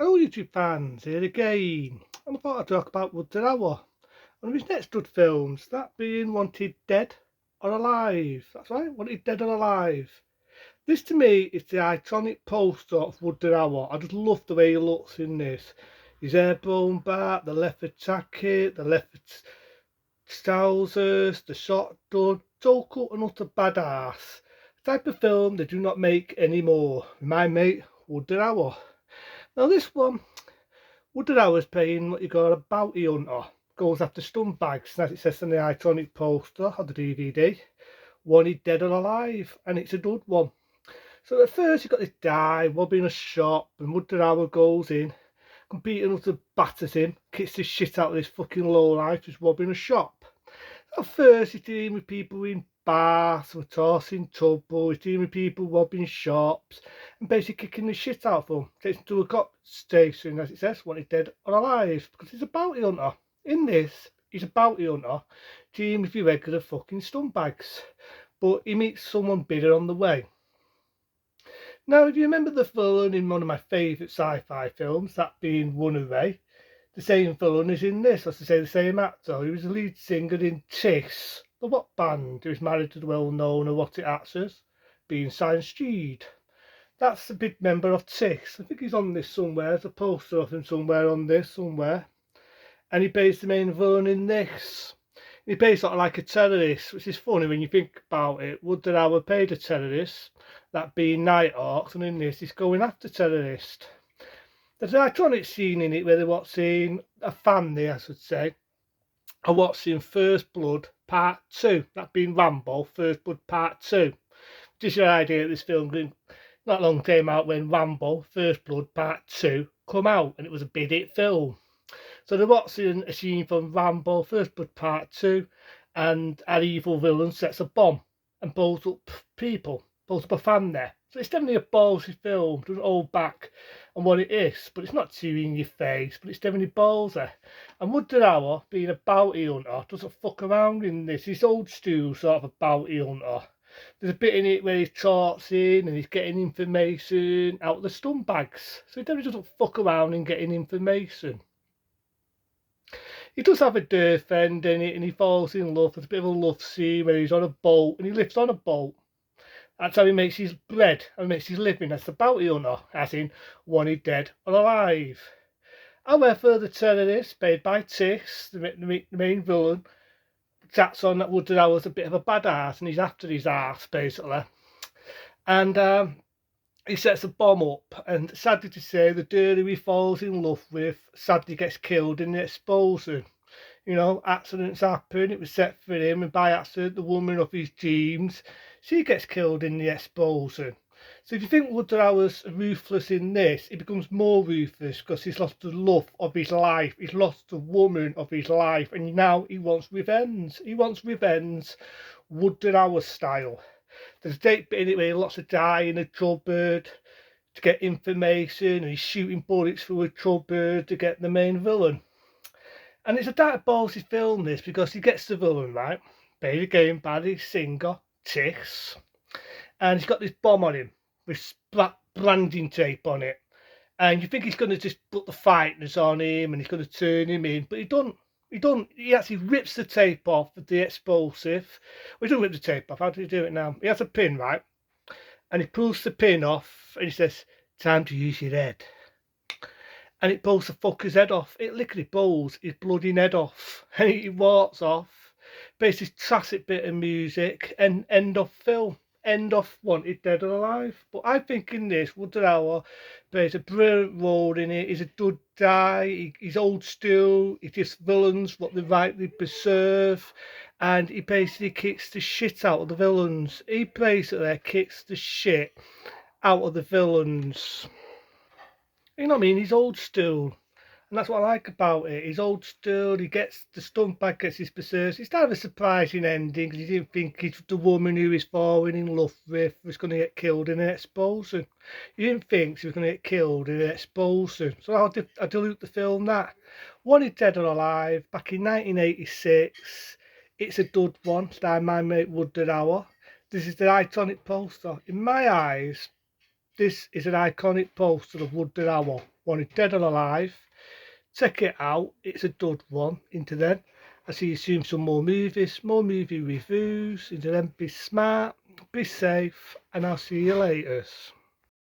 Hello YouTube fans, here again, and I thought I'd talk about Wood to Hour, one of his next good films, that being Wanted Dead or Alive. That's right, Wanted Dead or Alive. This to me is the iconic poster of Wood to Hour. I just love the way he looks in this. His airborne bat, the leopard jacket, the leopard trousers, the shotgun, total and utter badass. The type of film they do not make anymore. My mate, Wood to Hour. Now this one, Woodard Hour's playing what you call a bounty hunter. Goes after scumbags, as it says on the iconic poster of the DVD. Wanted dead or alive, and it's a good one. So at first you've got this guy robbing a shop, and Woodard Hour goes in, competing with the batters him, kicks the shit out of this fucking lowlife who's robbing a shop. At first he's dealing with people in bars, who are tossing trouble, he's dealing with people robbing shops, and basically kicking the shit out of them. Takes him to a cop station, as it says, wanted dead or alive, because he's a bounty hunter. In this, he's a bounty hunter, dealing with your regular fucking scumbags. But he meets someone bigger on the way. Now, if you remember the villain in one of my favourite sci-fi films, that being Runaway, the same villain is in this, as to say the same actor. He was the lead singer in Tiss, the what band, who was married to the well-known erotic actors, being Science Street. That's a big member of Tiss. I think he's on this somewhere. There's a poster of him somewhere on this, somewhere. And he plays the main villain in this. He plays sort of like a terrorist, which is funny when you think about it. Would that Hour played a terrorist, that being Nighthawks, and in this he's going after terrorists. There's an iconic scene in it where they're watching a family, I should say, are watching First Blood Part 2, that being Rambo, First Blood Part 2. Just your idea of this film, not long came out when Rambo, First Blood Part 2 come out, and it was a big hit film. So they're watching a scene from Rambo, First Blood Part 2, and our evil villain sets a bomb and blows up people, blows up a family. So it's definitely a ballsy film, doesn't hold back on what it is, but it's not too in your face, but it's definitely ballsy. And Woodard Hour, being a bounty hunter, doesn't fuck around in this. He's old school sort of a bounty hunter. There's a bit in it where he's talking and he's getting information out of the scumbags. So he definitely doesn't fuck around in getting information. He does have a dirt friend in it and he falls in love. There's a bit of a love scene where he's on a boat and he lives on a boat. That's how he makes his bread and makes his living as a bounty hunter, as in wanted dead or alive. However, the terrorist, played by Tiss, the main villain, chats on that Woodard Hour's a bit of a badass and he's after his ass, basically. And he sets a bomb up, and sadly to say, the girl who he falls in love with sadly gets killed in the explosion. You know, accidents happen, it was set for him, and by accident, the woman of his dreams, she gets killed in the explosion. So if you think Woodard Hour's ruthless in this, he becomes more ruthless because he's lost the love of his life, he's lost the woman of his life, and now he wants revenge. He wants revenge, Woodard Hour style. There's a date bit in it where he lots of die in a cupboard to get information, and he's shooting bullets through a cupboard to get the main villain. And it's a dark ballsy film, this, because he gets the villain right, played again by the singer Tiss, and he's got this bomb on him with branding tape on it. And you think he's going to just put the fighters on him and he's going to turn him in, but he don't. He actually rips the tape off of the explosive. Well, he doesn't rip the tape off. How do you do it now? He has a pin, right? And he pulls the pin off and he says, "Time to use your head." And it pulls the fucker's head off. It literally pulls his bloody head off. And he walks off. Basically, classic bit of music and end of film. End of Wanted Dead or Alive. But I think in this, Woodard Hour plays a brilliant role in it. He's a good guy. He's old school. He just villains what they rightly deserve. And he basically kicks the shit out of the villains. He basically kicks the shit out of the villains. You know what I mean? He's old school. And that's what I like about it. He's old school. He gets the scumbag gets his berserk. It's kind of a surprising ending because he didn't think the woman who he's falling in love with was going to get killed in an explosion. He didn't think she was going to get killed in an explosion. So I dilute the film that. Wanted Dead or Alive back in 1986. It's a good one, starring my mate Woodard Hour. This is the iconic poster. In my eyes, this is an iconic poster of Woodard Hour. Wanted Dead or Alive. Check it out, it's a dud one. Into then, I see you soon some more movies, more movie reviews. Into then, be smart, be safe, and I'll see you later.